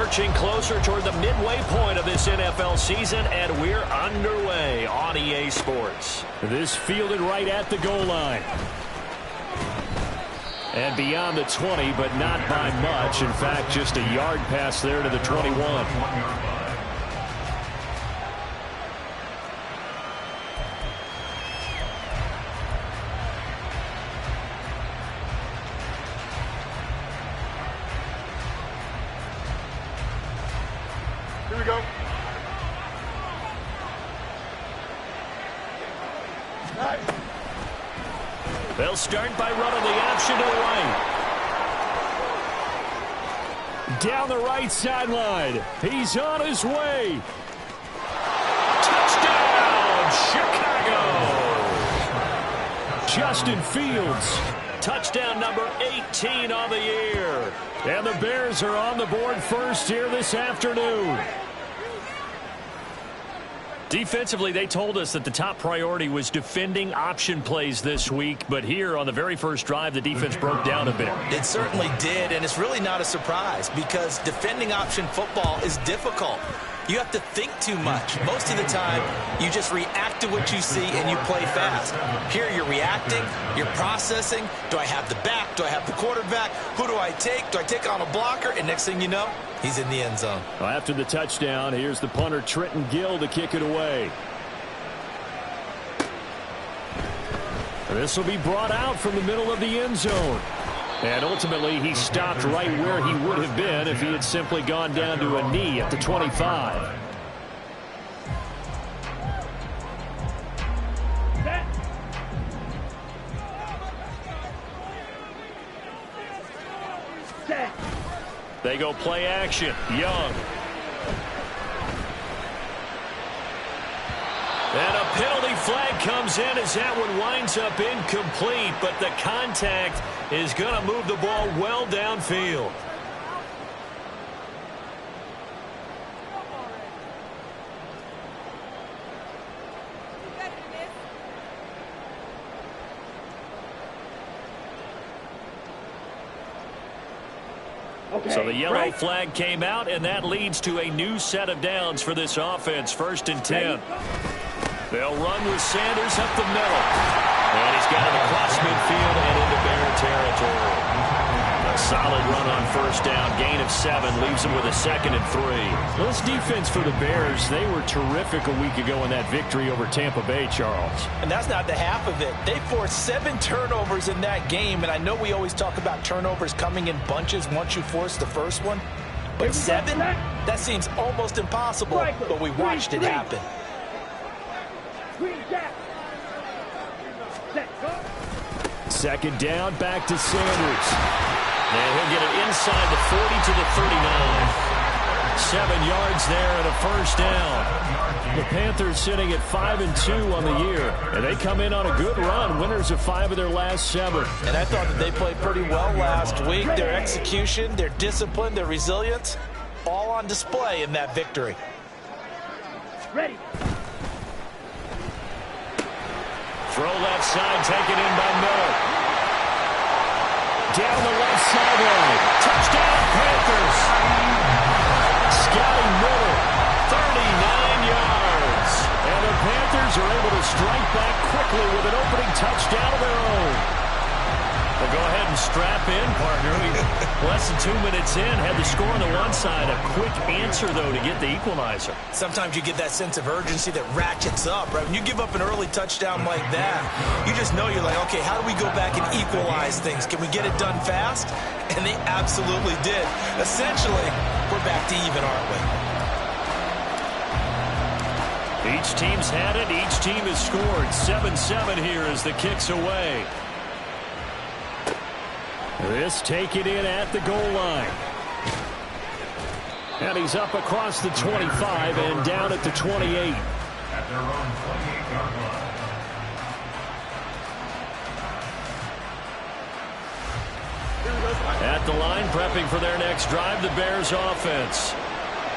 Marching closer toward the midway point of this NFL season, and we're underway on EA Sports. This fielded right at the goal line. And beyond the 20, but not by much. In fact, just a yard pass there to the 21. Here we go. Nice. They'll start by running the option to the right. Down the right sideline. He's on his way. Touchdown, Chicago! Justin Fields. Touchdown number 18 on the year. And the Bears are on the board first here this afternoon. Defensively, they told us that the top priority was defending option plays this week. But here on the very first drive, the defense broke down a bit. It certainly did, and it's really not a surprise because defending option football is difficult. You have to think too much. Most of the time, you just react to what you see and you play fast. Here, you're reacting, you're processing. Do I have the back? Do I have the quarterback? Who do I take? Do I take on a blocker? And next thing you know, he's in the end zone. Well, after the touchdown, here's the punter, Trenton Gill, to kick it away. This will be brought out from the middle of the end zone. And ultimately, he stopped right where he would have been if he had simply gone down to a knee at the 25. They go play action. Young. And a penalty flag comes in as that one winds up incomplete, but the contact is going to move the ball well downfield. So the yellow flag came out, and that leads to a new set of downs for this offense. 1st and 10. They'll run with Sanders up the middle. And he's got it across midfield and into Bear territory. A solid run on 1st down. Gain of 7 leaves them with a 2nd and 3. Well, this defense for the Bears, they were terrific a week ago in that victory over Tampa Bay, Charles. And that's not the half of it. They forced 7 turnovers in that game, and I know we always talk about turnovers coming in bunches once you force the first one. But 7? That seems almost impossible, but we watched it happen. 2nd down, back to Sanders. And he'll get it inside the 40 to the 39. 7 yards there and a 1st down. The Panthers sitting at 5-2 on the year, and they come in on a good run, winners of 5 of their last 7. And I thought that they played pretty well last week. Their execution, their discipline, their resilience, all on display in that victory. Ready. Throw left side, taken in by Miller. Down the left sideline. Touchdown, Panthers. Scotty Miller. 39 yards. And the Panthers are able to strike back quickly with an opening touchdown of their own. Well, go ahead and strap in, partner. Less than 2 minutes in, had the score on the one side. A quick answer, though, to get the equalizer. Sometimes you get that sense of urgency that ratchets up, right? When you give up an early touchdown like that, you just know you're like, okay, how do we go back and equalize things? Can we get it done fast? And they absolutely did. Essentially, we're back to even, aren't we? Each team's had it. Each team has scored. 7-7 here as the kick's away. This taken in at the goal line. And he's up across the 25 and down at the 28. At the line, prepping for their next drive, the Bears offense.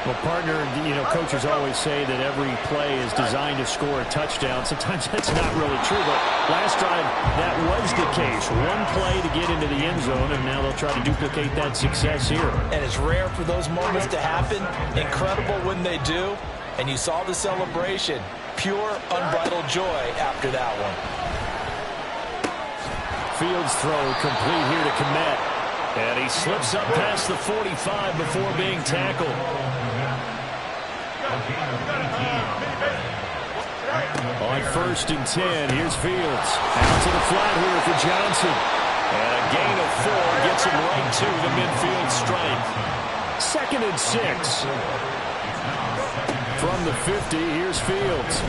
Well, partner, you know, coaches always say that every play is designed to score a touchdown. Sometimes that's not really true, but last drive that was the case. One play to get into the end zone, and now they'll try to duplicate that success here. And it's rare for those moments to happen. Incredible when they do. And you saw the celebration. Pure, unbridled joy after that one. Fields throw complete here to Kmet. And he slips up past the 45 before being tackled. On 1st and 10, here's Fields. Out to the flat here for Johnson. And a gain of 4 gets him right to the midfield stripe. 2nd and 6. From the 50, here's Fields.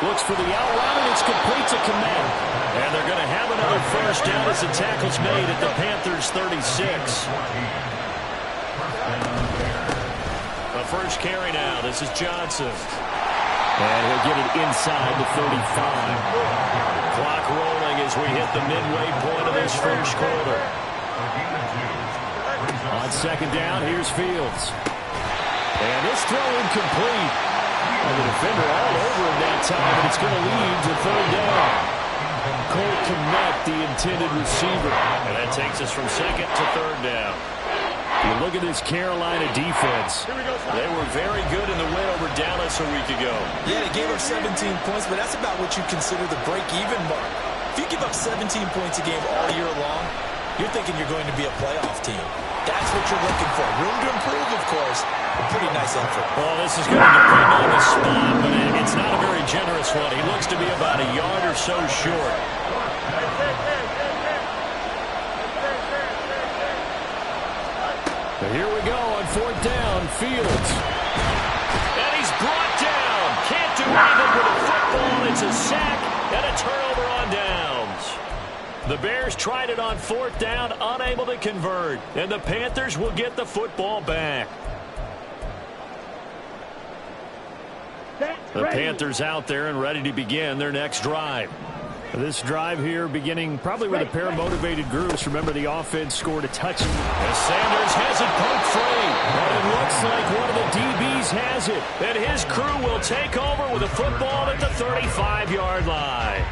Looks for the out route, and it's complete to Kmet. And they're going to have another first down as the tackle's made at the Panthers' 36. The first carry now. This is Johnson. And he'll get it inside the 35. Clock rolling as we hit the midway point of this first quarter. On 2nd down, here's Fields. And this throw incomplete. And the defender all over him that time, and it's going to lead to 3rd down. Cole Kmet, the intended receiver. And that takes us from 2nd to 3rd down. You look at this Carolina defense. They were very good in the win over Dallas a week ago. Yeah, they gave up 17 points, but that's about what you consider the break-even mark. If you give up 17 points a game all year long, you're thinking you're going to be a playoff team. That's what you're looking for. Room to improve, of course. A pretty nice effort. Well, this is going to depend on the spot, but it's not a very generous one. He looks to be about a yard or so short. But here we go on 4th down. Fields. And he's brought down. Can't do anything with a football. It's a sack and a turnover on downs. The Bears tried it on 4th down, unable to convert. And the Panthers will get the football back. The Panthers out there and ready to begin their next drive. This drive here beginning probably with a pair of motivated groups. Remember, the offense scored a touchdown. As Sanders has it poked free. And it looks like one of the DBs has it. And his crew will take over with a football at the 35-yard line.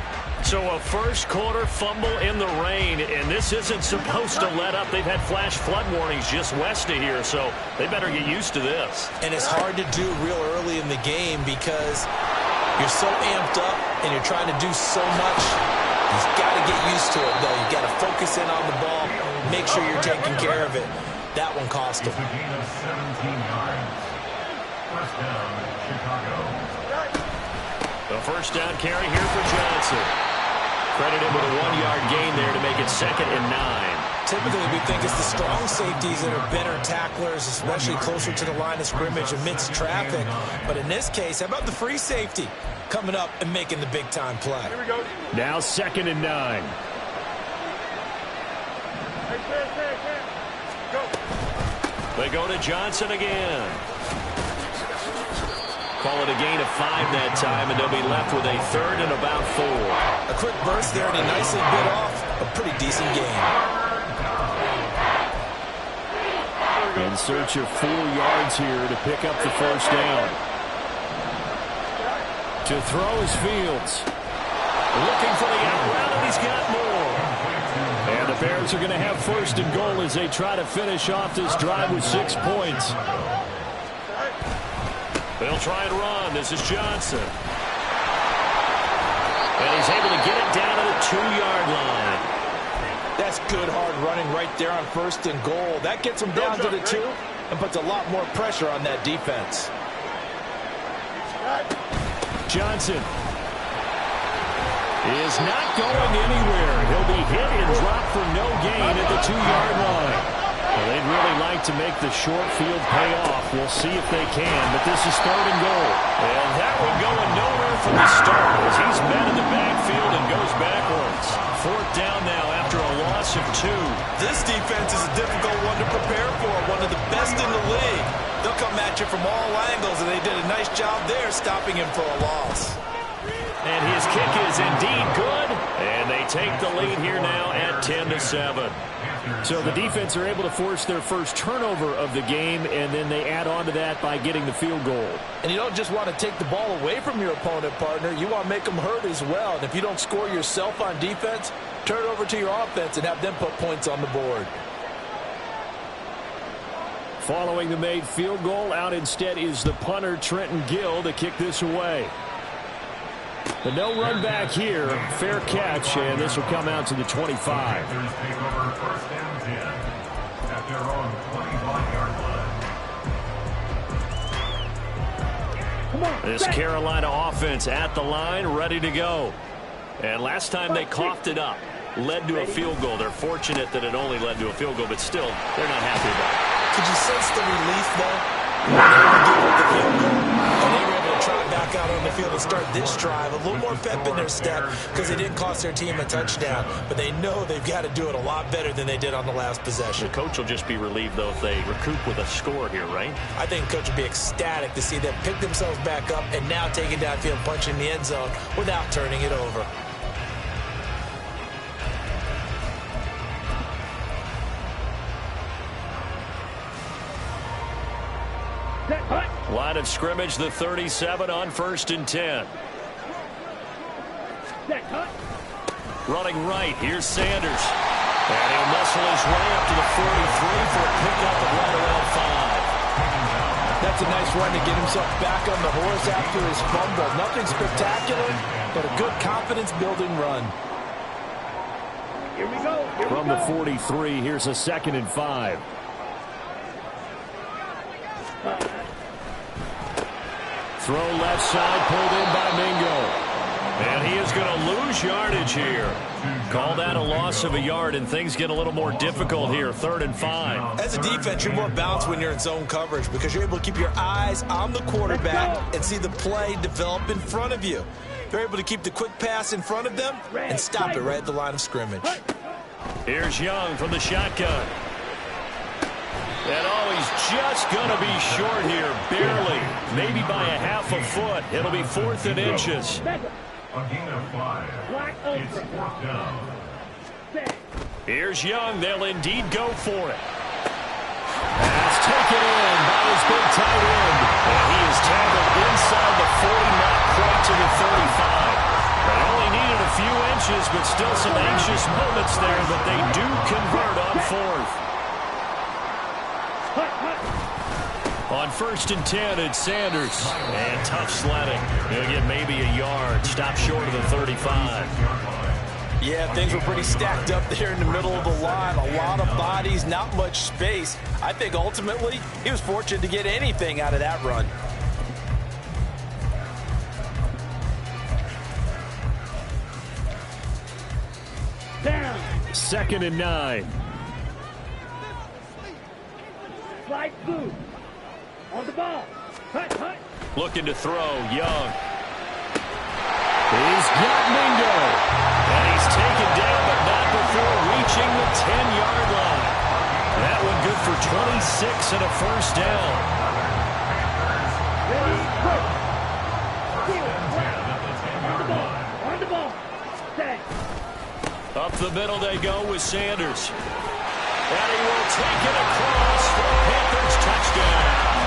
So a first quarter fumble in the rain, and this isn't supposed to let up. They've had flash flood warnings just west of here, so they better get used to this. And it's hard to do real early in the game because you're so amped up and you're trying to do so much. You've got to get used to it, though. You've got to focus in on the ball, make sure you're taking care of it. That one cost him. The first down carry here for Johnson. Credited with a 1-yard gain there to make it 2nd and 9. Typically, we think it's the strong safeties that are better tacklers, especially closer to the line of scrimmage amidst traffic. But in this case, how about the free safety coming up and making the big-time play? Here we go. Now 2nd and 9. Go. They go to Johnson again. Call it a gain of 5 that time, and they'll be left with a 3rd and about 4. A quick burst there, and he nicely bit off a pretty decent gain. In search of 4 yards here to pick up the first down. To throw is Fields. Looking for the out route, and he's got more. And the Bears are going to have 1st and goal as they try to finish off this drive with 6 points. They'll try and run. This is Johnson. And he's able to get it down to the 2-yard line. That's good, hard running right there on 1st and goal. That gets him down to the 2 and puts a lot more pressure on that defense. Johnson is not going anywhere. He'll be hit and dropped for no gain at the 2-yard line. Well, they'd really like to make the short field pay off. We'll see if they can, but this is 3rd and goal. And that one going nowhere from the start as he's met in the backfield and goes backwards. 4th down now after a loss of 2. This defense is a difficult one to prepare for, one of the best in the league. They'll come at you from all angles, and they did a nice job there stopping him for a loss. And his kick is indeed good, and they take the lead here now at 10-7. So the defense are able to force their first turnover of the game, and then they add on to that by getting the field goal. And you don't just want to take the ball away from your opponent, partner. You want to make them hurt as well. And if you don't score yourself on defense, turn it over to your offense and have them put points on the board. Following the made field goal, out instead is the punter, Trenton Gill, to kick this away. The no run back here, fair catch, and this will come out to the 25. This Carolina offense at the line, ready to go. And last time they coughed it up, led to a field goal. They're fortunate that it only led to a field goal, but still, they're not happy about it. Could you sense the relief, though? And they were able to trot back out on the field and start this drive. A little more pep in their step because they didn't cost their team a touchdown. But they know they've got to do it a lot better than they did on the last possession. The coach will just be relieved, though, if they recoup with a score here, right? I think the coach will be ecstatic to see them pick themselves back up and now take it downfield, punching the end zone without turning it over. Line of scrimmage, the 37 on 1st and 10. Running right, here's Sanders. And he'll muscle his way up to the 43 for a pickup of right around 5. That's a nice run to get himself back on the horse after his fumble. Nothing spectacular, but a good confidence-building run. Here we go. From the 43, here's a 2nd and 5. Throw left side, pulled in by Mingo. And he is going to lose yardage here. Call that a loss of a yard, and things get a little more difficult here. 3rd and 5. As a defense, you're more balanced when you're in zone coverage because you're able to keep your eyes on the quarterback and see the play develop in front of you. They're able to keep the quick pass in front of them and stop it right at the line of scrimmage. Here's Young from the shotgun. And he's just going to be short here, barely, maybe by a half a foot. It'll be 4th and inches. A gain of 5. It's 4th down. Here's Young. They'll indeed go for it. That's taken in by his big tight end. And he is tackled inside the 40, not quite to the 35. They only needed a few inches, but still some anxious moments there, but they do convert on 4th. On 1st and 10, it's Sanders. And tough sledding. He'll get maybe a yard. Stop short of the 35. Yeah, things were pretty stacked up there in the middle of the line. A lot of bodies, not much space. I think ultimately he was fortunate to get anything out of that run. Down. 2nd and 9. Slide through. On the ball. Hut, hut. Looking to throw, Young. He's got Mingo. And he's taken down, but not before reaching the 10-yard line. That one good for 26 and a 1st down. Ready, quick. On the ball. On the ball. Stay. Up the middle they go with Sanders. And he will take it across for the Panthers touchdown.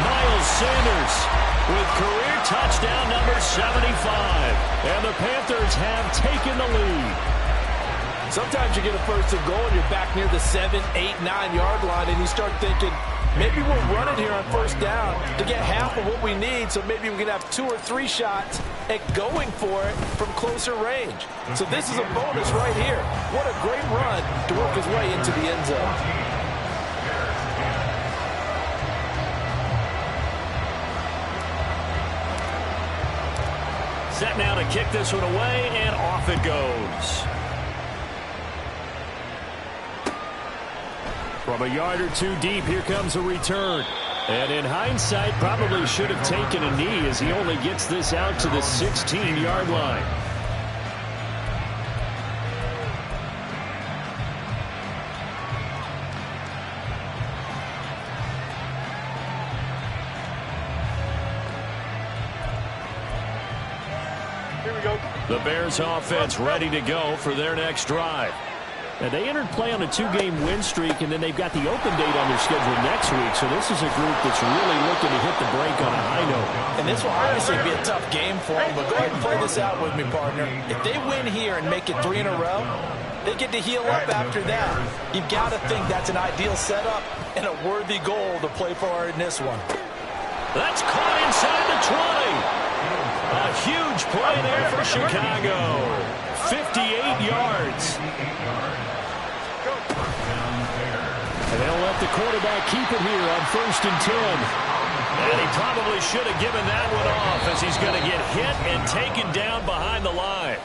Miles Sanders with career touchdown number 75. And the Panthers have taken the lead. Sometimes you get a 1st and goal and you're back near the 7, 8, 9-yard line and you start thinking, maybe we'll run it here on 1st down to get half of what we need, so maybe we can have 2 or 3 shots at going for it from closer range. So this is a bonus right here. What a great run to work his way into the end zone. Set now to kick this one away, and off it goes. From a yard or 2 deep, here comes a return. And in hindsight, probably should have taken a knee as he only gets this out to the 16-yard line. Here The Bears offense ready to go for their next drive. Now, they entered play on a 2-game win streak, and then they've got the open date on their schedule next week. So this is a group that's really looking to hit the break on a high note. And this will obviously be a tough game for them, but go ahead and play this out with me, partner. If they win here and make it 3 in a row, they get to heal up after that. You've got to think that's an ideal setup and a worthy goal to play for in this one. That's caught inside the 20. A huge play there for Chicago. 58 yards. And they'll let the quarterback keep it here on 1st and 10. And he probably should have given that one off as he's going to get hit and taken down behind the line.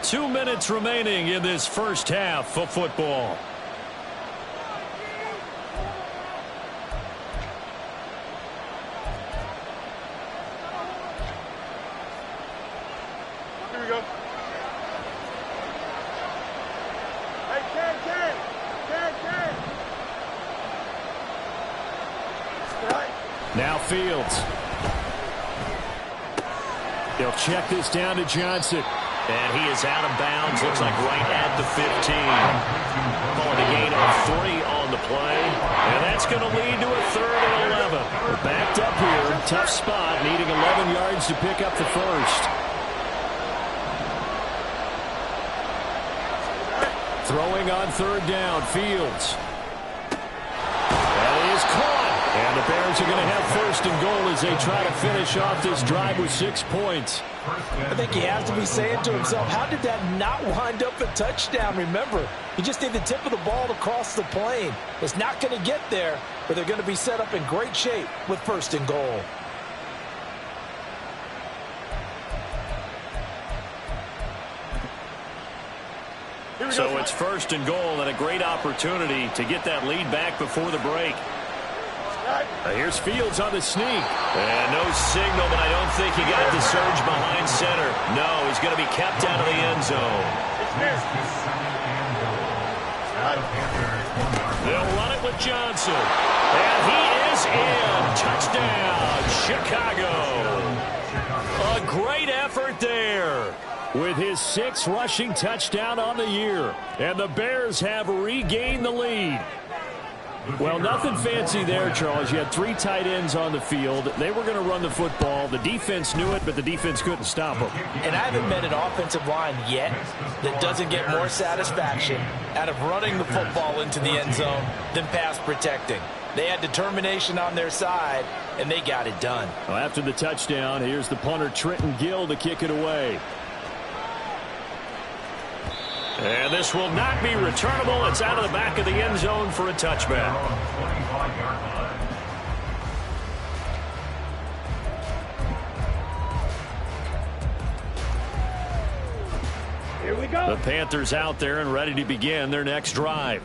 2 minutes remaining in this first half of football. Here we go. Hey, Ken. Right. Now Fields. They'll check this down to Johnson. And he is out of bounds. Looks like right at the 15. Calling a gain of 3 on the play. And that's going to lead to a 3rd and 11. We're backed up here. Tough spot. Needing 11 yards to pick up the first. Throwing on 3rd down. Fields. That is caught. And the Bears are going to have 1st and goal as they try to finish off this drive with 6 points. I think he has to be saying to himself, how did that not wind up a touchdown? Remember, you just need the tip of the ball to cross the plane. It's not going to get there, but they're going to be set up in great shape with 1st and goal. So it's 1st and goal and a great opportunity to get that lead back before the break. Here's Fields on the sneak. And no signal, but I don't think he got the surge behind center. No, he's going to be kept out of the end zone. They'll run it with Johnson. And he is in. Touchdown, Chicago. A great effort there. With his 6th rushing touchdown on the year. And the Bears have regained the lead. Well, nothing fancy there, Charles. You had 3 tight ends on the field. They were going to run the football. The defense knew it, but the defense couldn't stop them. And I haven't met an offensive line yet that doesn't get more satisfaction out of running the football into the end zone than pass protecting. They had determination on their side, and they got it done. Well, after the touchdown, here's the punter, Trenton Gill, to kick it away. And this will not be returnable. It's out of the back of the end zone for a touchback. Here we go. The Panthers out there and ready to begin their next drive.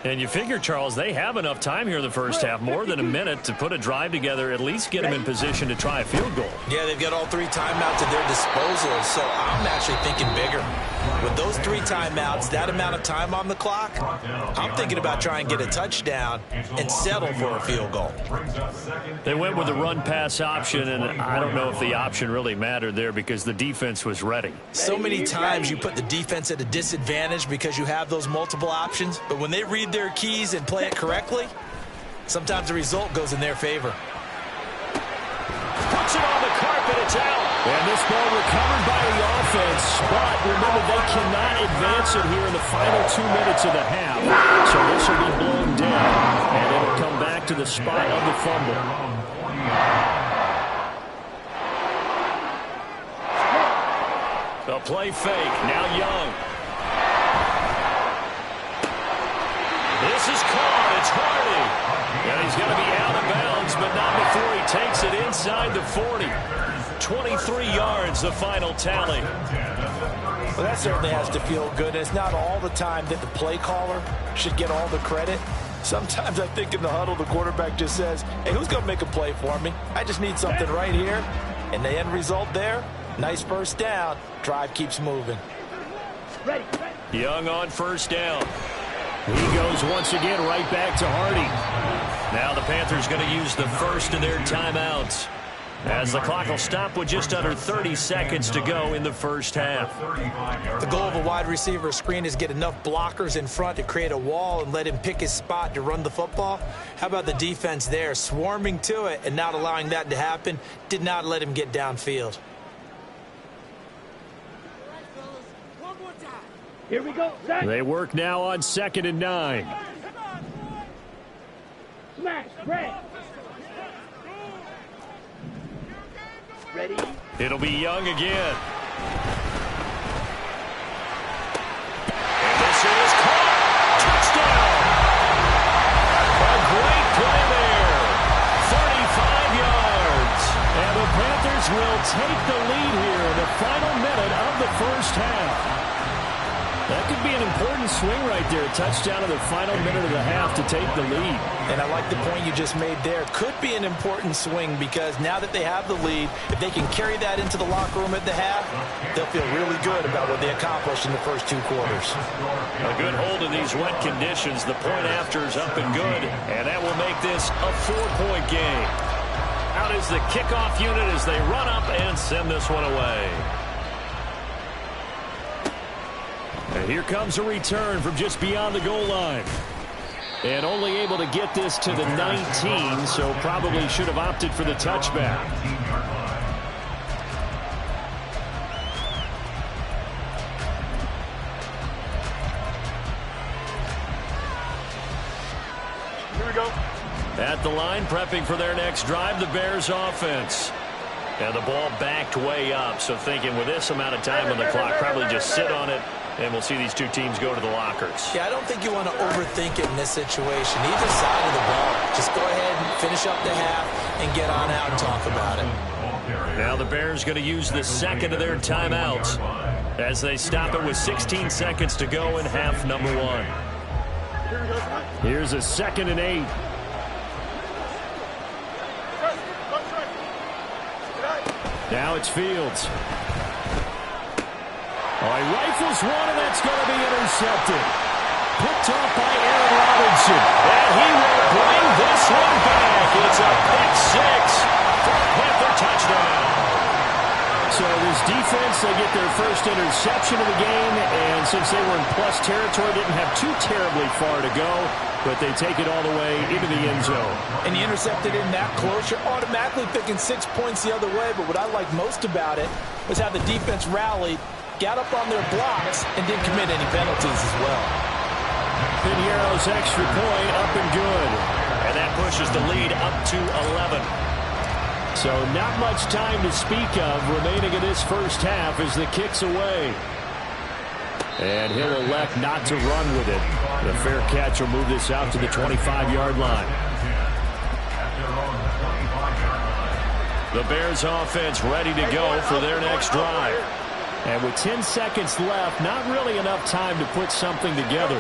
And you figure, Charles, they have enough time here in the first half, more than a minute, to put a drive together, at least get them in position to try a field goal. Yeah, they've got all 3 timeouts at their disposal, so I'm actually thinking bigger. With those 3 timeouts, that amount of time on the clock, I'm thinking about trying to get a touchdown and settle for a field goal. They went with the run-pass option, and I don't know if the option really mattered there because the defense was ready. So many times you put the defense at a disadvantage because you have those multiple options, but when they read their keys and play it correctly, sometimes the result goes in their favor. Puts it on the carpet, it's out. And this ball recovered by the offense, but remember, they cannot advance it here in the final 2 minutes of the half. So this will be blown down, and it'll come back to the spot of the fumble. The play fake, now Young. This is caught, it's Hardy. And he's going to be out of bounds, but not before he takes it inside the 40. 23 yards, the final tally. Well, that certainly has to feel good. It's not all the time that the play caller should get all the credit. Sometimes I think in the huddle, the quarterback just says, hey, who's going to make a play for me? I just need something right here. And the end result there, nice first down. Drive keeps moving. Young on first down. He goes once again right back to Hardy. Now the Panthers going to use the first of their timeouts. as the clock will stop with just under 30 seconds to go in the first half. The goal of a wide receiver screen is get enough blockers in front to create a wall and let him pick his spot to run the football. How about the defense there, swarming to it and not allowing that to happen? Did not let him get downfield. Here we go. Set. They work now on 2nd and 9. Smash. Red. Ready. It'll be Young again. And this is caught. Touchdown. A great play there. 35 yards. And the Panthers will take the lead here in the final minute of the first half. That could be an important swing right there. Touchdown in the final minute of the half to take the lead. And I like the point you just made there. Could be an important swing because now that they have the lead, if they can carry that into the locker room at the half, they'll feel really good about what they accomplished in the first 2 quarters. A good hold in these wet conditions. The point after is up and good, and that will make this a 4-point game. Out is the kickoff unit as they run up and send this one away. And here comes a return from just beyond the goal line. And only able to get this to the 19, so probably should have opted for the touchback. Here we go. At the line, prepping for their next drive, the Bears offense. And the ball backed way up, so thinking with this amount of time on the clock, probably just sit on it. And we'll see these two teams go to the lockers. Yeah, I don't think you want to overthink it in this situation. Either side of the ball. Just go ahead and finish up the half and get on out and talk about it. Now the Bears going to use the second of their timeouts as they stop it with 16 seconds to go in half number 1. Here's a 2nd and 8. Now it's Fields. Oh, he rifles one, and that's going to be intercepted. Picked off by Aaron Robinson. And he will bring this one back. It's a pick 6 for a Panther touchdown. So this defense, they get their first interception of the game, and since they were in plus territory, didn't have too terribly far to go, but they take it all the way into the end zone. And you intercepted in that close, you're automatically picking 6 points the other way, but what I like most about it was how the defense rallied, got up on their blocks, and didn't commit any penalties as well. Pinheiro's extra point up and good. And that pushes the lead up to 11. So not much time to speak of remaining in this first half as the kick's away. And he'll elect not to run with it. The fair catch will move this out to the 25-yard line. The Bears offense ready to go for their next drive. And with 10 seconds left, not really enough time to put something together.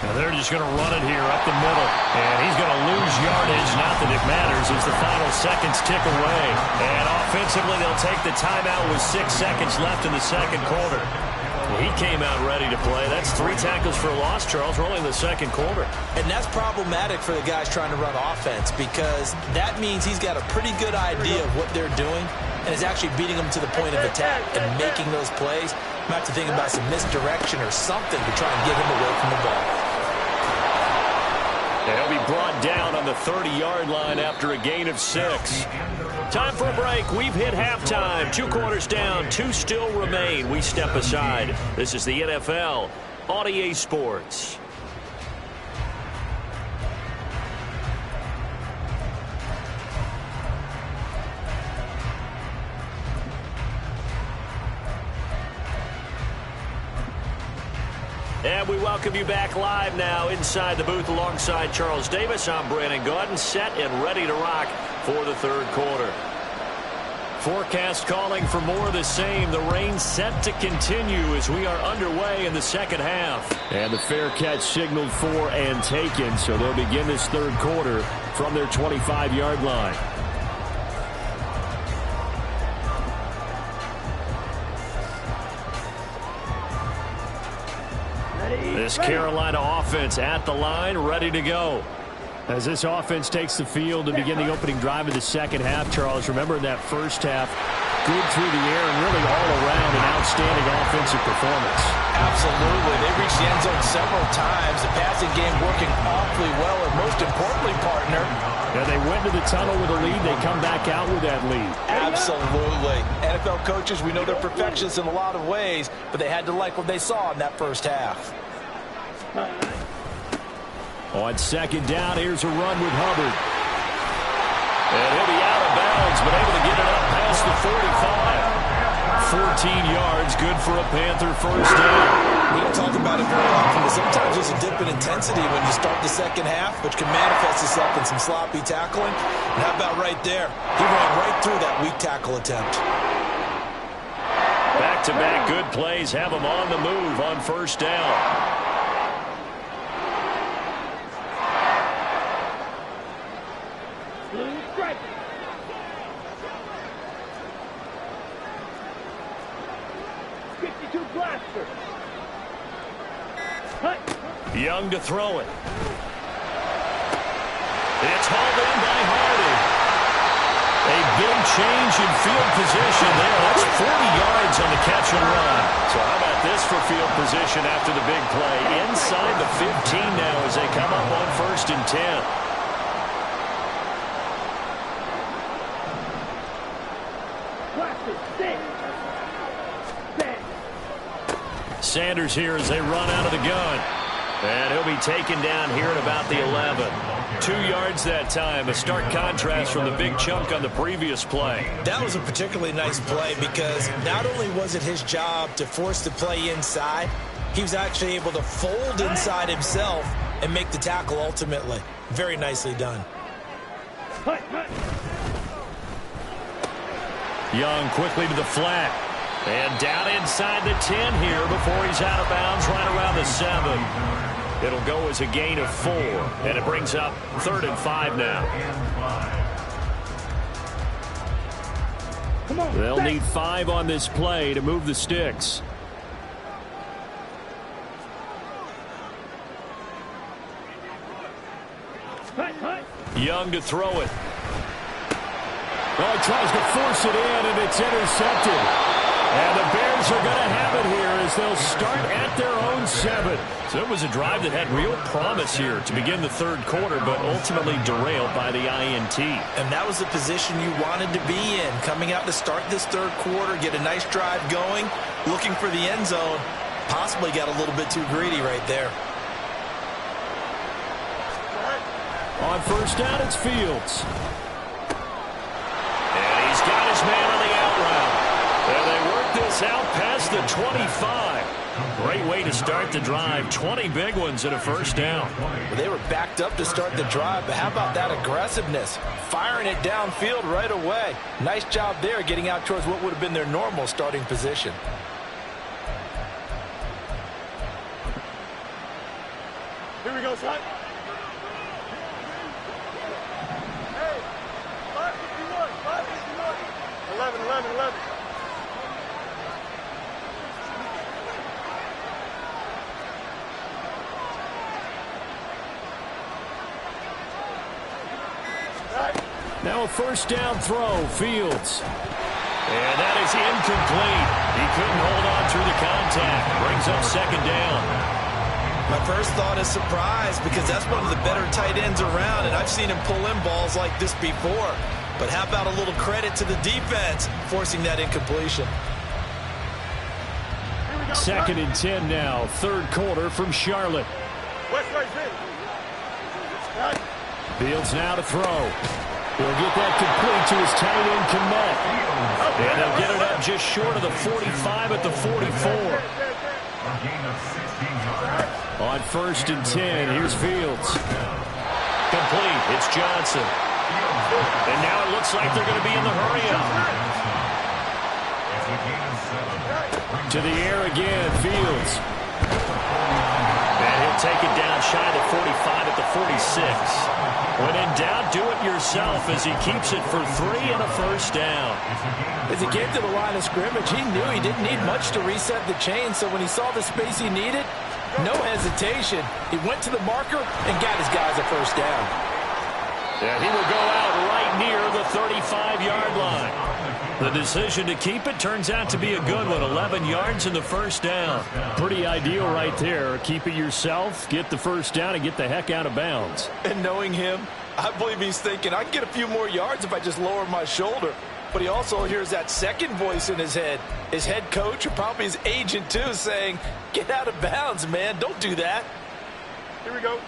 Now they're just going to run it here up the middle. And he's going to lose yardage. Not that it matters as the final seconds tick away. And offensively, they'll take the timeout with 6 seconds left in the second quarter. He came out ready to play. That's 3 tackles for a loss, Charles. We're only in the second quarter. And that's problematic for the guys trying to run offense because that means he's got a pretty good idea of what they're doing and is actually beating them to the point of attack and making those plays. Might have to think about some misdirection or something to try and get him away from the ball. He'll be brought down on the 30-yard line after a gain of 6. Time for a break. We've hit halftime. 2 quarters down. 2 still remain. We step aside. This is the NFL on EA Sports. And we welcome you back live now inside the booth alongside Charles Davis. I'm Brandon Gaudin, set and ready to rock for the third quarter. Forecast calling for more of the same. The rain set to continue as we are underway in the second half. And the fair catch signaled for and taken, so they'll begin this third quarter from their 25-yard line. This Carolina offense at the line, ready to go. As this offense takes the field to begin the opening drive of the second half, Charles, remember in that first half, good through the air and really all around an outstanding offensive performance. Absolutely. They reached the end zone several times. The passing game working awfully well, and most importantly, partner. Yeah, they went to the tunnel with a lead. They come back out with that lead. Absolutely. NFL coaches, we know they're perfectionists in a lot of ways, but they had to like what they saw in that first half. On second down, here's a run with Hubbard. And he'll be out of bounds, but able to get it up past the 45. 14 yards, good for a Panther first down. We don't talk about it very often, but sometimes there's a dip in intensity when you start the second half, which can manifest itself in some sloppy tackling. And how about right there? He ran right through that weak tackle attempt. Back-to-back good plays have him on the move on first down. Young to throw it. It's hauled in by Hardy. A big change in field position there. That's 40 yards on the catch and run. So how about this for field position after the big play? Inside the 15 now as they come up on first and 10. Sanders here as they run out of the gun. And he'll be taken down here at about the 11. 2 yards that time. A stark contrast from the big chunk on the previous play. That was a particularly nice play because not only was it his job to force the play inside, he was actually able to fold inside himself and make the tackle ultimately. Very nicely done. Young quickly to the flat. And down inside the 10 here before he's out of bounds right around the 7. It'll go as a gain of 4. And it brings up 3rd and 5 now. They'll need 5 on this play to move the sticks. Young to throw it. Well, he tries to force it in, and it's intercepted. And the Bears are going to have it here as they'll start at their own 7. So it was a drive that had real promise here to begin the third quarter, but ultimately derailed by the INT. And that was the position you wanted to be in. Coming out to start this third quarter, get a nice drive going, looking for the end zone. Possibly got a little bit too greedy right there. On first down, it's Fields. And he's got his man on the out route. And they work this out past the 25. Great way to start the drive. 20 big ones and a first down. Well, they were backed up to start the drive, but how about that aggressiveness? Firing it downfield right away. Nice job there getting out towards what would have been their normal starting position. Here we go, son. Hey, 551, 551. 11. Now a first down throw, Fields. And that is incomplete. He couldn't hold on through the contact. Brings up second down. My first thought is surprise because that's one of the better tight ends around, and I've seen him pull in balls like this before. But how about a little credit to the defense forcing that incompletion? Second and 10 now, third quarter from Charlotte. Fields now to throw. He'll get that complete to his tight end, Kmet. And they'll get it up just short of the 45 at the 44. On first and 10, here's Fields. Complete. It's Johnson. And now it looks like they're going to be in the hurry-up. To the air again, Fields. And he'll take it down shy of the 45 at the 46. When in doubt, do it yourself as he keeps it for 3 and a first down. As he came to the line of scrimmage, he knew he didn't need much to reset the chain, so when he saw the space he needed, no hesitation. He went to the marker and got his guys a first down. And he will go out right near the 35-yard line. The decision to keep it turns out to be a good one. 11 yards in the first down. Pretty ideal right there. Keep it yourself, get the first down, and get the heck out of bounds. And knowing him, I believe he's thinking, I can get a few more yards if I just lower my shoulder. But he also hears that second voice in his head. His head coach, or probably his agent too, saying, get out of bounds, man. Don't do that. Here we go.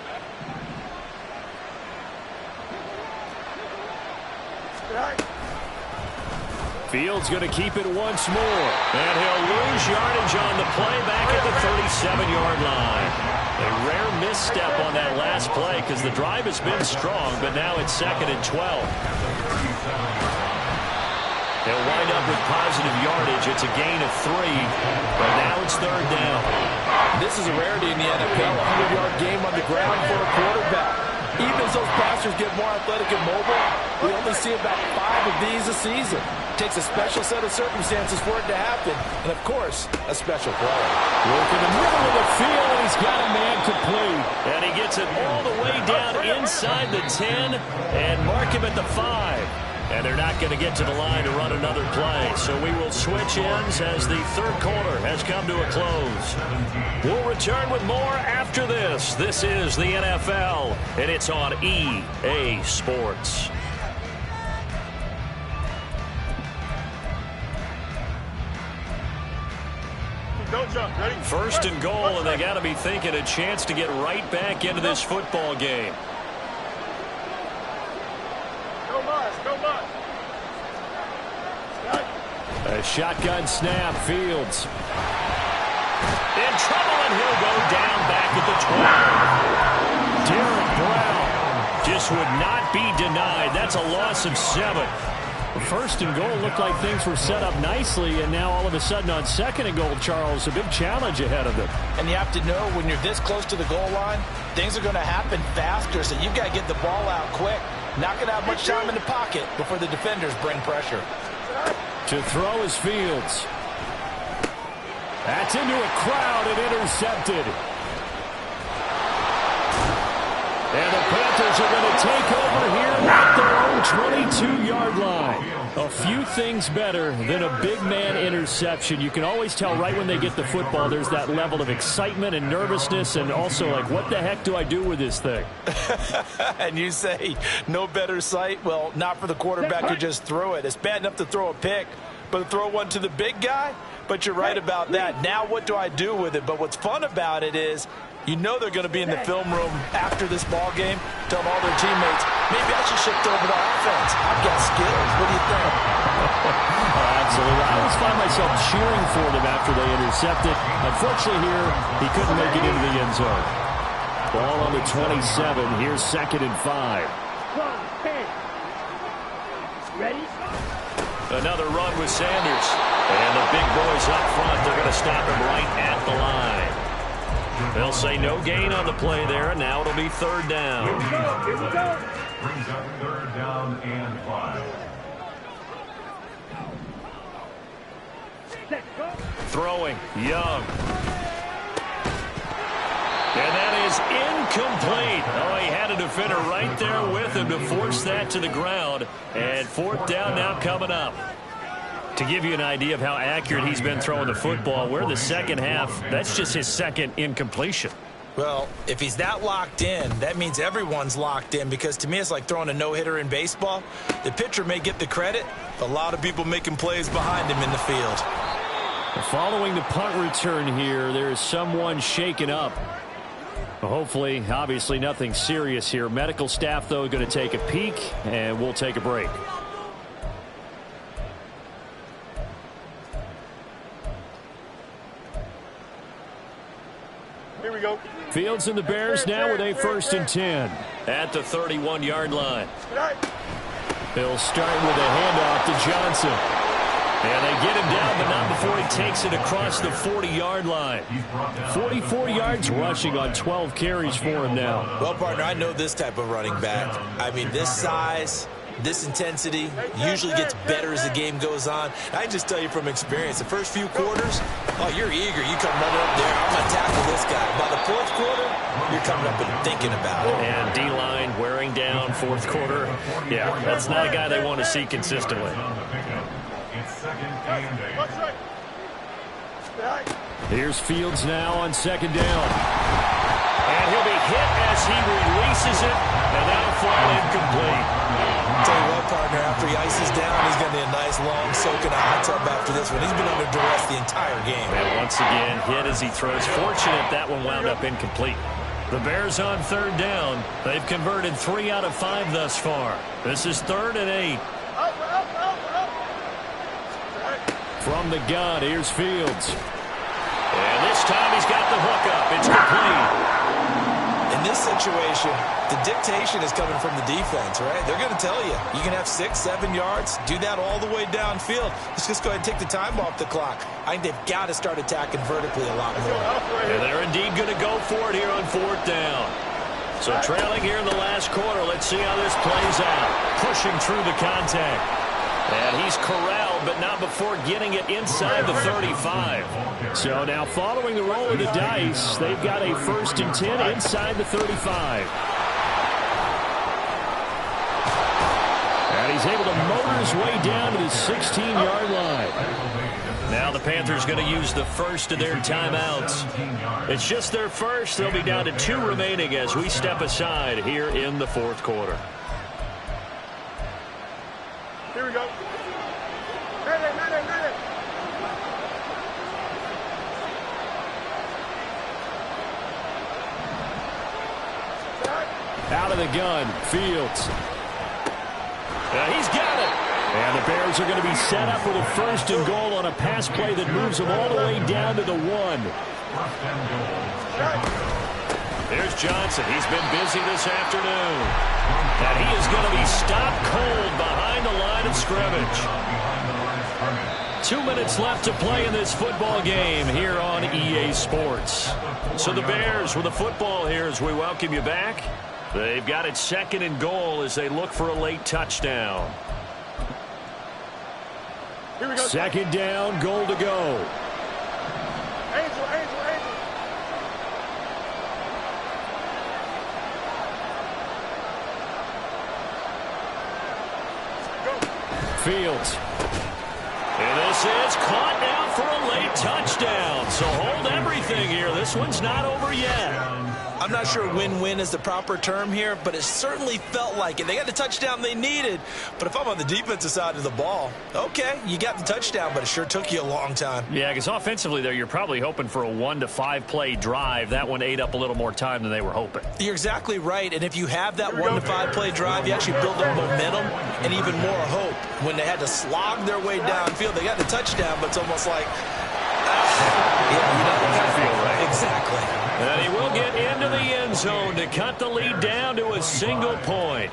Fields going to keep it once more. And he'll lose yardage on the play back at the 37-yard line. A rare misstep on that last play because the drive has been strong, but now it's 2nd and 12. They'll wind up with positive yardage. It's a gain of 3, but now it's 3rd down. This is a rarity in the NFL, a 100-yard game on the ground for a quarterback. Even as those passers get more athletic and mobile, we only see about 5 of these a season. It takes a special set of circumstances for it to happen, and of course, a special play. Look in the middle of the field, and he's got a man complete. And he gets it all the way down inside the 10 and mark him at the 5. And they're not going to get to the line to run another play. So we will switch ends as the third quarter has come to a close. We'll return with more after this. This is the NFL, and it's on EA Sports. Don't jump. Ready? 1st and goal, and they got to be thinking a chance to get right back into this football game. A shotgun snap, Fields. In trouble, and he'll go down back at the 12. Derek Brown just would not be denied. That's a loss of 7. 1st and goal looked like things were set up nicely, and now all of a sudden on 2nd and goal, Charles, a big challenge ahead of them. And you have to know when you're this close to the goal line, things are going to happen faster, so you've got to get the ball out quick. Not going to have much time in the pocket before the defenders bring pressure. To throw is Fields. That's into a crowd and intercepted. And the Panthers are going to take over here at their own 22-yard line. A few things better than a big man interception. You can always tell right when they get the football, there's that level of excitement and nervousness, and also like, what the heck do I do with this thing? And you say, no better sight? Well, not for the quarterback who just threw it. It's bad enough to throw a pick, but to throw one to the big guy? But you're right about that. Now what do I do with it? But what's fun about it is, you know they're going to be in the film room after this ball game, telling all their teammates, maybe I should shift over to offense. I've got skills. What do you think? Absolutely. I always find myself cheering for them after they intercept it. Unfortunately here, he couldn't make it into the end zone. Ball on the 27. Here's 2nd and 5. Ready? Another run with Sanders. And the big boys up front, they're going to stop him right at the line. They'll say no gain on the play there, and now it'll be 3rd down. Here we go. Brings up 3rd down and 5. Let's go. Throwing, Young. And that is incomplete. Oh, he had a defender right there with him to force that to the ground. And 4th down now coming up. To give you an idea of how accurate he's been throwing the football, we're the second half. That's just his 2nd incompletion. Well, if he's that locked in, that means everyone's locked in, because to me it's like throwing a no-hitter in baseball. The pitcher may get the credit, but a lot of people making plays behind him in the field. Following the punt return here, there is someone shaken up. Hopefully, obviously nothing serious here. Medical staff, though, going to take a peek, and we'll take a break. Here we go. Fields and the Bears now with a 1st and 10. At the 31-yard line. They'll start with a handoff to Johnson. And they get him down, but not before he takes it across the 40-yard line. 44 yards rushing on 12 carries for him now. Well, partner, I know this type of running back. I mean, this size, this intensity usually gets better as the game goes on. I can just tell you from experience, the first few quarters, oh, you're eager. You come running up there, I'm going to tackle this guy. By the 4th quarter, you're coming up and thinking about it. And D-line wearing down fourth quarter. Yeah, that's not a guy they want to see consistently. It's second and 8. Here's Fields now on second down. And he'll be hit as he releases it, and that'll fall incomplete. Tell you what, partner, after he ices down, he's going to need a nice, long soak in a hot tub after this one. He's been under duress the entire game. And once again, hit as he throws. Fortunate that one wound up incomplete. The Bears on third down. They've converted 3 out of 5 thus far. This is 3rd and 8. From the gun, here's Fields. And this time he's got the hook up. It's complete. In this situation, the dictation is coming from the defense, right? They're going to tell you, you can have 6, 7 yards, do that all the way downfield. Let's just go ahead and take the time off the clock. I think they've got to start attacking vertically a lot more. And they're indeed going to go for it here on 4th down. So trailing here in the last quarter, let's see how this plays out. Pushing through the contact. And he's corralled, but not before getting it inside the 35. So now following the roll of the dice, they've got a 1st and 10 inside the 35. And he's able to motor his way down to the 16-yard line. Now the Panthers going to use the first of their timeouts. It's just their first. They'll be down to 2 remaining as we step aside here in the 4th quarter. Here we go. Out of the gun, Fields. He's got it. And the Bears are going to be set up with a 1st and goal on a pass play that moves them all the way down to the 1. Here's Johnson. He's been busy this afternoon. And he is going to be stopped cold behind the line of scrimmage. 2 minutes left to play in this football game here on EA Sports. So the Bears with the football here as we welcome you back. They've got it 2nd and goal as they look for a late touchdown. Here we go. 2nd down, goal to go. Angel. Fields. And this is caught now for a late touchdown. So hold everything here. This one's not over yet. I'm not sure win-win is the proper term here, but it certainly felt like it. They got the touchdown they needed, but if I'm on the defensive side of the ball, okay, you got the touchdown, but it sure took you a long time. Yeah, because offensively there, you're probably hoping for a 1 to 5 play drive. That one ate up a little more time than they were hoping. You're exactly right, and if you have that 1 to 5 play drive, you actually build up momentum and even more hope. When they had to slog their way downfield, they got the touchdown, but it's almost like, yeah, you know, Doesn't feel right. Exactly. And he will get into the end zone to cut the lead down to a single point.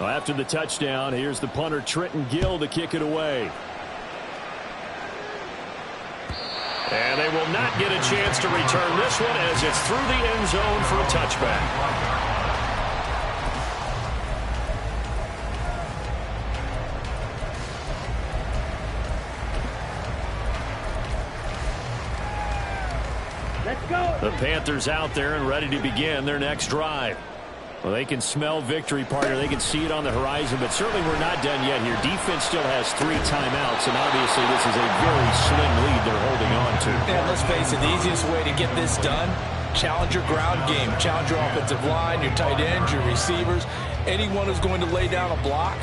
Well, after the touchdown, here's the punter Trenton Gill to kick it away. And they will not get a chance to return this one as it's through the end zone for a touchback. The Panthers out there and ready to begin their next drive. Well, they can smell victory, partner. They can see it on the horizon, but certainly we're not done yet here. Defense still has 3 timeouts, and obviously this is a very slim lead they're holding on to. And let's face it, the easiest way to get this done, challenge your ground game. Challenge your offensive line, your tight ends, your receivers, anyone who's going to lay down a block.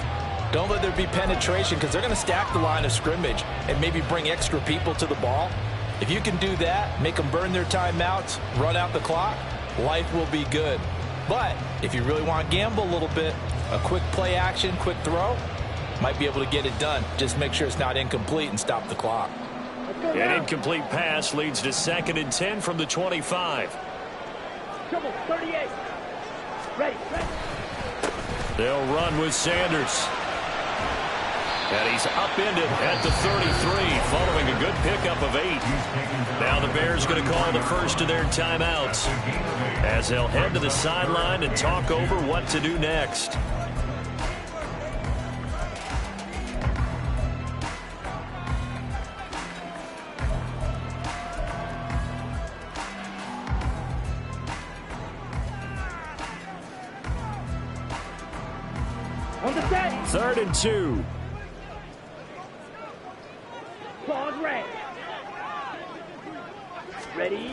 Don't let there be penetration because they're going to stack the line of scrimmage and maybe bring extra people to the ball. If you can do that, make them burn their timeouts, run out the clock, life will be good. But if you really want to gamble a little bit, a quick play action, quick throw, might be able to get it done. Just make sure it's not incomplete and stop the clock. An incomplete pass leads to 2nd and 10 from the 25. Come on, 38. Ready. They'll run with Sanders. And he's upended at the 33 following a good pickup of 8. Now the Bears going to call the first of their timeouts as they'll head to the sideline and talk over what to do next. On the set. 3rd and 2. Pause red. Ready?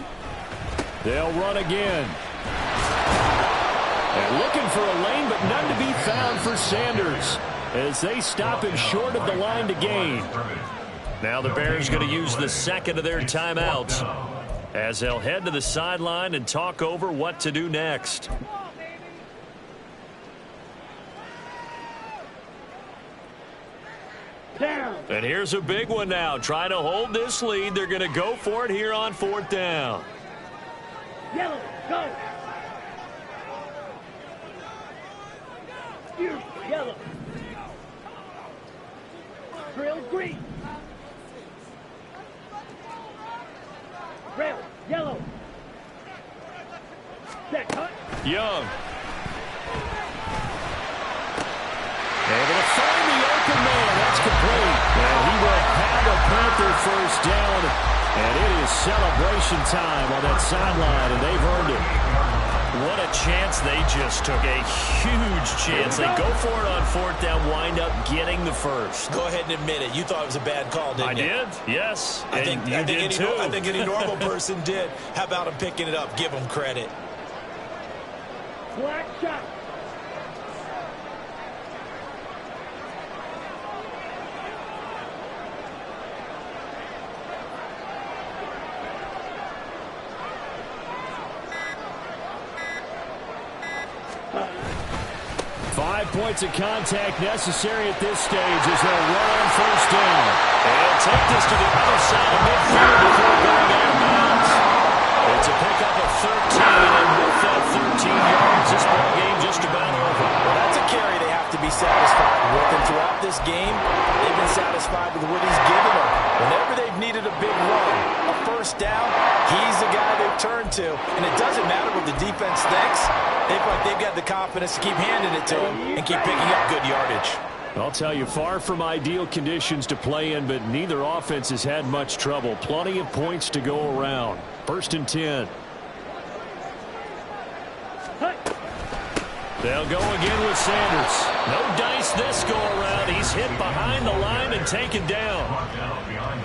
They'll run again. And looking for a lane, but none to be found for Sanders as they stop him short of the line to gain. Now the Bears going to use the second of their timeouts as they'll head to the sideline and talk over what to do next. Down. And here's a big one now. Trying to hold this lead. They're going to go for it here on 4th down. Yellow, go. Yellow. Drill green. Rail, yellow. Set, cut. Young. Able to find the open man. That's complete. And he will have a Panther first down. And it is celebration time on that sideline, and they've earned it. What a chance they just took. A huge chance. They go for it on 4th down, wind up getting the first. Go ahead and admit it. You thought it was a bad call, didn't you? I did, yes. I think any normal person did. How about him picking it up? Give him credit. Black shot. Points of contact necessary at this stage as they'll run on 1st down. And take this to the other side of midfield before going out of bounds. It's a pickup of 13, and with that 13 yards, this ball game just about over. Well, that's a carry they have to be satisfied with. And throughout this game, they've been satisfied with what he's given them. Whenever they've needed a big run, a 1st down, he's the guy they've turned to. And it doesn't matter what the defense thinks. They've got the confidence to keep handing it to him and keep picking up good yardage. I'll tell you, far from ideal conditions to play in, but neither offense has had much trouble. Plenty of points to go around. 1st and 10. They'll go again with Sanders. No dice this go around. He's hit behind the line and taken down.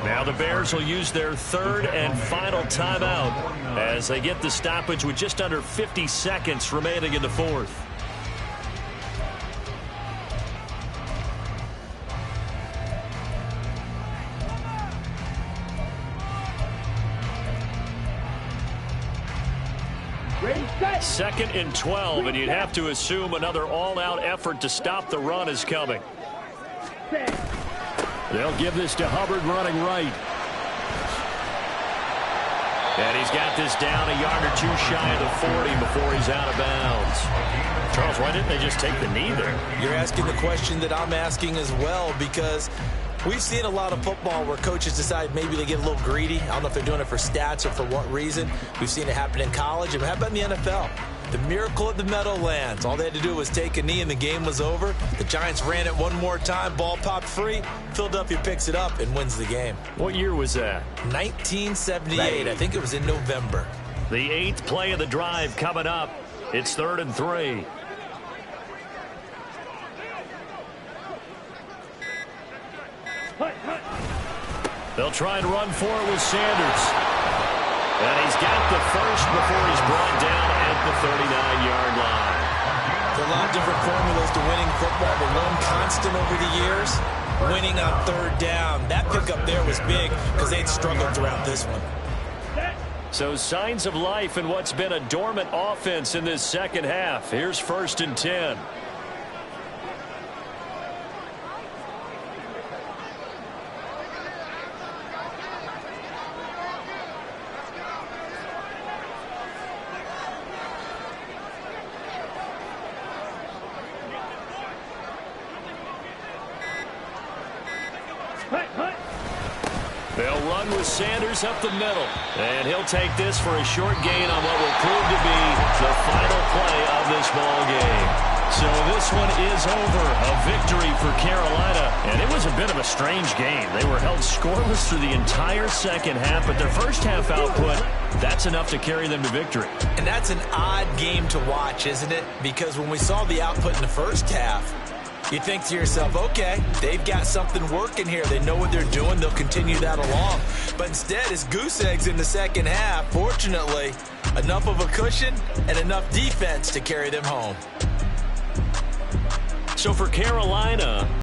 Now the Bears will use their 3rd and final timeout as they get the stoppage with just under 50 seconds remaining in the 4th. Second and 12, and you'd have to assume another all-out effort to stop the run is coming. They'll give this to Hubbard running right. And he's got this down a yard or two shy of the 40 before he's out of bounds. Charles, why didn't they just take the knee there? You're asking the question that I'm asking as well, because we've seen a lot of football where coaches decide maybe they get a little greedy. I don't know if they're doing it for stats or for what reason. We've seen it happen in college. And how about in the NFL? The miracle at the Meadowlands. All they had to do was take a knee and the game was over. The Giants ran it one more time. Ball popped free. Philadelphia picks it up and wins the game. What year was that? 1978. I think it was in November. The 8th play of the drive coming up. It's 3rd and 3. They'll try and run for it with Sanders. And he's got the first before he's brought down at the 39-yard line. There are a lot of different formulas to winning football, but one constant over the years, winning on 3rd down. That pickup there was big because they'd struggled throughout this one. So signs of life in what's been a dormant offense in this second half. Here's 1st and 10. They'll run with Sanders up the middle. And he'll take this for a short gain on what will prove to be the final play of this ball game. So this one is over. A victory for Carolina. And it was a bit of a strange game. They were held scoreless through the entire second half, but their first half output, that's enough to carry them to victory. And that's an odd game to watch, isn't it? Because when we saw the output in the first half, You think to yourself, okay, they've got something working here. They know what they're doing. They'll continue that along. But instead, it's goose eggs in the second half. Fortunately, enough of a cushion and enough defense to carry them home. So for Carolina,